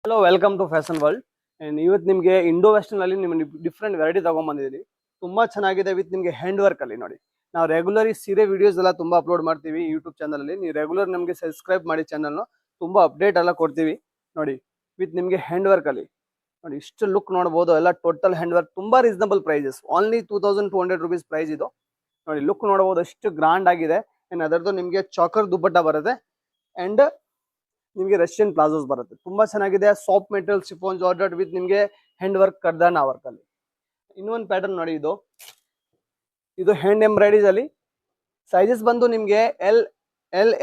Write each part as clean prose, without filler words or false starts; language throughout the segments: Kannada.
Hello, welcome to fashion world. ಇವತ್ತು ನಿಮಗೆ ಇಂಡೋ ವೆಸ್ಟರ್ನ್ ಅಲ್ಲಿ ನಿಮಗೆ ಡಿಫ್ರೆಂಟ್ ವೆರೈಟಿ ತಗೊಂಡ್ಬಂದಿದ್ದೀನಿ. ತುಂಬಾ ಚೆನ್ನಾಗಿದೆ. ವಿತ್ ನಿಮಗೆ ಹ್ಯಾಂಡ್ ವರ್ಕ್ ಅಲ್ಲಿ ನೋಡಿ. ನಾವು ರೆಗ್ಯುಲರ್ ಸೀರೆ ವಿಡಿಯೋಸ್ ಎಲ್ಲ ತುಂಬಾ ಅಪ್ಲೋಡ್ ಮಾಡ್ತೀವಿ ಯೂಟ್ಯೂಬ್ ಚಾನಲ್ ಅಲ್ಲಿ. ನೀವು ರೆಗ್ಯುಲರ್ ನಮಗೆ ಸಬ್ಸ್ಕ್ರೈಬ್ ಮಾಡಿ ಚಾನಲ್. ತುಂಬಾ ಅಪ್ಡೇಟ್ ಎಲ್ಲ ಕೊಡ್ತೀವಿ ನೋಡಿ. ವಿತ್ ನಿಮಗೆ ಹ್ಯಾಂಡ್ ವರ್ಕ್ ಅಲ್ಲಿ ನೋಡಿ, ಇಷ್ಟು ಲುಕ್ ನೋಡಬಹುದು. ಎಲ್ಲ ಟೋಟಲ್ ಹ್ಯಾಂಡ್ ವರ್ಕ್, ತುಂಬಾ reasonable prices. Only 2200 rupees price ಇದು ನೋಡಿ. ಲುಕ್ ನೋಡಬಹುದು, ಎಷ್ಟು ಗ್ರಾಂಡ್ ಆಗಿದೆ. ಅದರದ್ದು ನಿಮಗೆ ಚಾಕರ್ ದುಪ್ಪಟ್ಟ ಬರುತ್ತೆ ಅಂಡ್ ನಿಮಗೆ ರಷ್ಯನ್ ಪ್ಲಾಜೋಸ್ ಬರುತ್ತೆ. ತುಂಬಾ ಚೆನ್ನಾಗಿದೆ. Soft material chiffon georgette with ನಿಮಗೆ ಹ್ಯಾಂಡ್ ವರ್ಕ್, ಕರ್ದಾನ ವರ್ಕ್ ಅಲ್ಲಿ. ಇನ್ನೊಂದು ಪ್ಯಾಟರ್ನ್ ನೋಡಿ, ಇದು ಹ್ಯಾಂಡ್ ಎಂಬ್ರಾಯ್ಡರೀಸ್ ಅಲ್ಲಿ. ಸೈಜಸ್ ಬಂದು ನಿಮಗೆ L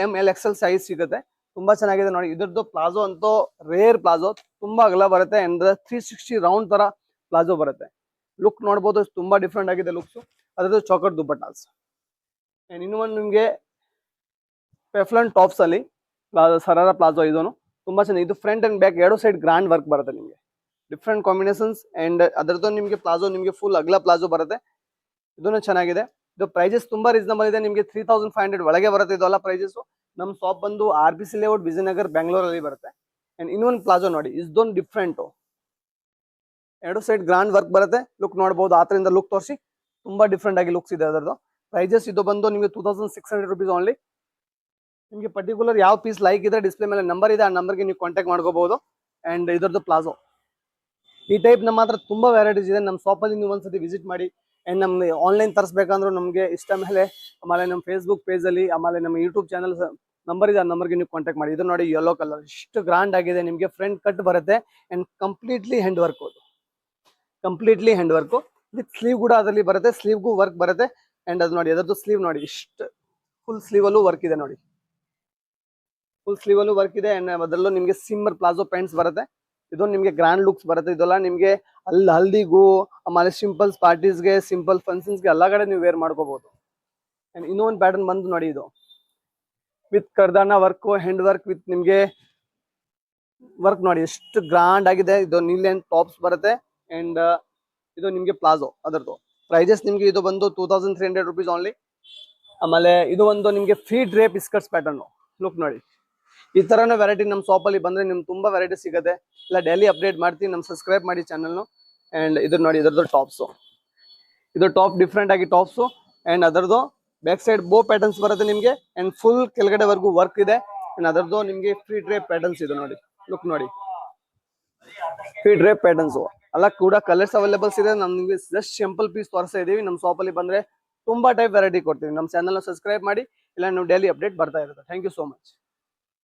M L XL size ಸಿಗುತ್ತೆ. ತುಂಬಾ ಚೆನ್ನಾಗಿದೆ ನೋಡಿ. ಇದ್ರದ್ದು ಪ್ಲಾಜೋ ಅಂತೂ ರೇರ್ ಪ್ಲಾಜೋ, ತುಂಬಾ ಅಗಲ ಬರುತ್ತೆ. ಅಂದ್ರೆ 360 ರೌಂಡ್ ತರ ಪ್ಲಾಜೋ ಬರುತ್ತೆ. ಲುಕ್ ನೋಡಬಹುದು, ತುಂಬಾ ಡಿಫ್ರೆಂಟ್ ಆಗಿದೆ ಲುಕ್ಸ್. ಅದ್ರದ್ದು ಚಾಕರ್ ದುಪ್ಪಟ್ಟಾಸ್. ಇನ್ನೊಂದು ನಿಮಗೆ ಪೆಫ್ಲನ್ ಟಾಪ್ಸ್ ಅಲ್ಲಿ ಸರಾರ ಪ್ಲಾಜೋ. ಇದನ್ನು ತುಂಬಾ ಚೆನ್ನಾಗಿ. ಇದು ಫ್ರಂಟ್ ಅಂಡ್ ಬ್ಯಾಕ್ ಎರಡು ಸೈಡ್ ಗ್ರಾಂಡ್ ವರ್ಕ್ ಬರುತ್ತೆ ನಿಮಗೆ. ಡಿಫ್ರೆಂಟ್ ಕಾಂಬಿನೇಷನ್ಸ್ ಅಂಡ್ ಅದರದ್ದು ನಿಮಗೆ ಪ್ಲಾಜೋ ನಿಮಗೆ ಫುಲ್ ಅಗ್ಲ ಪ್ಲಾಜೋ ಬರುತ್ತೆ. ಇದನ್ನು ಚೆನ್ನಾಗಿದೆ. ಇದು ಪ್ರೈಸಸ್ ತುಂಬಾ ರೀಸನಬಲ್ ಇದೆ. ನಿಮಗೆ 3500 ಒಳಗೆ ಬರುತ್ತೆ ಇದೆಲ್ಲ ಪ್ರೈಸಸ್. ನಮ್ಮ ಶಾಪ್ ಬಂದು RBC ಲೇಔಟ್, ವಿಜಯನಗರ್, ಬೆಂಗಳೂರಲ್ಲಿ ಬರುತ್ತೆ. ಅಂಡ್ ಇನ್ನೊಂದು ಪ್ಲಾಜೋ ನೋಡಿ, ಇದೊಂದು ಡಿಫ್ರೆಂಟ್. ಎರಡು ಸೈಡ್ ಗ್ರಾಂಡ್ ವರ್ಕ್ ಬರುತ್ತೆ. ಲುಕ್ ನೋಡಬಹುದು. ಆತರಿಂದ ಲುಕ್ ತೋರಿಸಿ, ತುಂಬಾ ಡಿಫ್ರೆಂಟ್ ಆಗಿ ಲುಕ್ಸ್ ಇದೆ ಅದರದ್ದು. ಪ್ರೈಸಸ್ ಇದು ಬಂದು ನಿಮಗೆ 2600 rupees ಓನ್ಲಿ. ನಿಮಗೆ ಪರ್ಟಿಕ್ಯುಲರ್ ಯಾವ ಪೀಸ್ ಲೈಕ್ ಇದ್ರೆ ಡಿಸ್ಪ್ಲೇ ಮೇಲೆ ನಂಬರ್ ಇದೆ, ಆ ನಂಬರ್ಗೆ ನೀವು ಕಾಂಟ್ಯಾಕ್ಟ್ ಮಾಡ್ಕೋಬಹುದು. ಅಂಡ್ ಇದರದ್ದು ಪ್ಲಾಜೋ ಈ ಟೈಪ್ ನಮ್ಮ ಹತ್ರ ತುಂಬಾ ವೆರೈಟೀಸ್ ಇದೆ. ನಮ್ಮ ಶಾಪಲ್ಲಿ ನೀವು ಒಂದ್ಸತಿ ವಿಸಿಟ್ ಮಾಡಿ. ಅಂಡ್ ನಮ್ಗೆ ಆನ್ಲೈನ್ ತರಿಸಬೇಕಂದ್ರೂ ನಮಗೆ ಇಷ್ಟ ಮೇಲೆ ಆಮೇಲೆ ನಮ್ಮ ಫೇಸ್ಬುಕ್ ಪೇಜ್ ಅಲ್ಲಿ, ಆಮೇಲೆ ನಮ್ಮ ಯೂಟ್ಯೂಬ್ ಚಾನಲ್ ನಂಬರ್ ಇದೆ, ಆ ನಂಬರ್ಗೆ ನೀವು ಕಾಂಟ್ಯಾಕ್ಟ್ ಮಾಡಿ. ಇದು ನೋಡಿ, ಯೆಲ್ಲೋ ಕಲರ್ ಇಷ್ಟು ಗ್ರಾಂಡ್ ಆಗಿದೆ. ನಿಮಗೆ ಫ್ರಂಟ್ ಕಟ್ ಬರುತ್ತೆ and completely hand work. Completely hand work with sleeve ಕೂಡ ಅದರಲ್ಲಿ ಬರುತ್ತೆ. ಸ್ಲೀವ್ಗೂ ವರ್ಕ್ ಬರುತ್ತೆ. ಅಂಡ್ ಅದು ನೋಡಿ, ಅದರದ್ದು ಸ್ಲೀವ್ ನೋಡಿ, ಇಷ್ಟು ಫುಲ್ ಸ್ಲೀವ್ ಅಲ್ಲೂ ವರ್ಕ್ ಇದೆ ನೋಡಿ. ಫುಲ್ ಸ್ಲೀವ್ ಅಲ್ಲೂ ವರ್ಕ್ ಇದೆ. ಅಂಡ್ ಅದರಲ್ಲೂ ನಿಮಗೆ ಸಿಮ್ಮರ್ ಪ್ಲಾಜೋ ಪ್ಯಾಂಟ್ಸ್ ಬರುತ್ತೆ. ಇದು ನಿಮಗೆ ಗ್ರ್ಯಾಂಡ್ ಲುಕ್ಸ್ ಬರುತ್ತೆ. ಇದೆಲ್ಲ ನಿಮಗೆ ಹಲ್ದಿಗೂ, ಆಮೇಲೆ ಸಿಂಪಲ್ ಪಾರ್ಟೀಸ್ಗೆ, ಸಿಂಪಲ್ ಫಂಕ್ಷನ್ಸ್ಗೆ ಎಲ್ಲ ಕಡೆ ನೀವು ವೇರ್ ಮಾಡ್ಕೋಬಹುದು. ಅಂಡ್ ಇನ್ನೊಂದು ಪ್ಯಾಟರ್ನ್ ಬಂದು ನೋಡಿ, ಇದು ವಿತ್ ಕರ್ದಾನ ವರ್ಕ್, ಹ್ಯಾಂಡ್ ವರ್ಕ್ ವಿತ್ ನಿಮಗೆ ವರ್ಕ್ ನೋಡಿ, ಎಷ್ಟು ಗ್ರಾಂಡ್ ಆಗಿದೆ. ಇದು ನೀಲ್ ಅಂಡ್ ಟಾಪ್ಸ್ ಬರುತ್ತೆ. ಅಂಡ್ ಇದು ನಿಮಗೆ ಪ್ಲಾಜೋ. ಅದರದ್ದು ಪ್ರೈಸಸ್ ನಿಮಗೆ ಇದು ಬಂದು 2300 rupees ಓನ್ಲಿ. ಆಮೇಲೆ ಇದು ಒಂದು ನಿಮಗೆ free drape skirts pattern. Look ನೋಡಿ, ಈ ತರನ ವೆರೈಟಿ ನಮ್ಮ ಶಾಪಲ್ಲಿ ಬಂದ್ರೆ ನಿಮ್ಗೆ ತುಂಬಾ ವೆರೈಟಿ ಸಿಗುತ್ತೆ. ಇಲ್ಲ ಡೈಲಿ ಅಪ್ಡೇಟ್ ಮಾಡ್ತೀನಿ. ನಮ್ಮ ಸಬ್ಸ್ಕ್ರೈಬ್ ಮಾಡಿ ಚಾನಲ್ನು. ಅಂಡ್ ಇದು ನೋಡಿ, ಇದರದ್ದು ಟಾಪ್ಸು. ಇದು ಟಾಪ್ ಡಿಫ್ರೆಂಟ್ ಆಗಿ ಟಾಪ್ಸು. ಅಂಡ್ ಅದರದ್ದು ಬ್ಯಾಕ್ ಸೈಡ್ ಬೋ ಪ್ಯಾಟರ್ನ್ಸ್ ಬರುತ್ತೆ ನಿಮಗೆ. ಅಂಡ್ ಫುಲ್ ಕೆಳಗಡೆವರೆಗೂ ವರ್ಕ್ ಇದೆ. ಅಂಡ್ ಅದರದ್ದು ನಿಮಗೆ ಫ್ರೀ ಡ್ರೇಪ್ ಪ್ಯಾಟರ್ನ್ಸ್ ಇದು ನೋಡಿ. ಲುಕ್ ನೋಡಿ, ಫ್ರೀ ಡ್ರೇಪ್ ಪ್ಯಾಟರ್ನ್ಸ್ ಎಲ್ಲ ಕೂಡ ಕಲರ್ಸ್ ಅವೈಲೇಬಲ್ಸ್ ಇದೆ. ನಮ್ಗೆ ಜಸ್ಟ್ ಸಿಂಪಲ್ ಪೀಸ್ ತೋರಿಸ್ತಾ ಇದೀವಿ. ನಮ್ಮ ಶಾಪಲ್ಲಿ ಬಂದ್ರೆ ತುಂಬಾ ಟೈಪ್ ವೆರೈಟಿ ಕೊಡ್ತೀವಿ. ನಮ್ಮ ಚಾನಲ್ನ ಸಬ್ಸ್ಕ್ರೈಬ್ ಮಾಡಿ. ಇಲ್ಲ ನೀವು ಡೈಲಿ ಅಪ್ಡೇಟ್ ಬರ್ತಾ ಇರುತ್ತೆ. Thank you so much.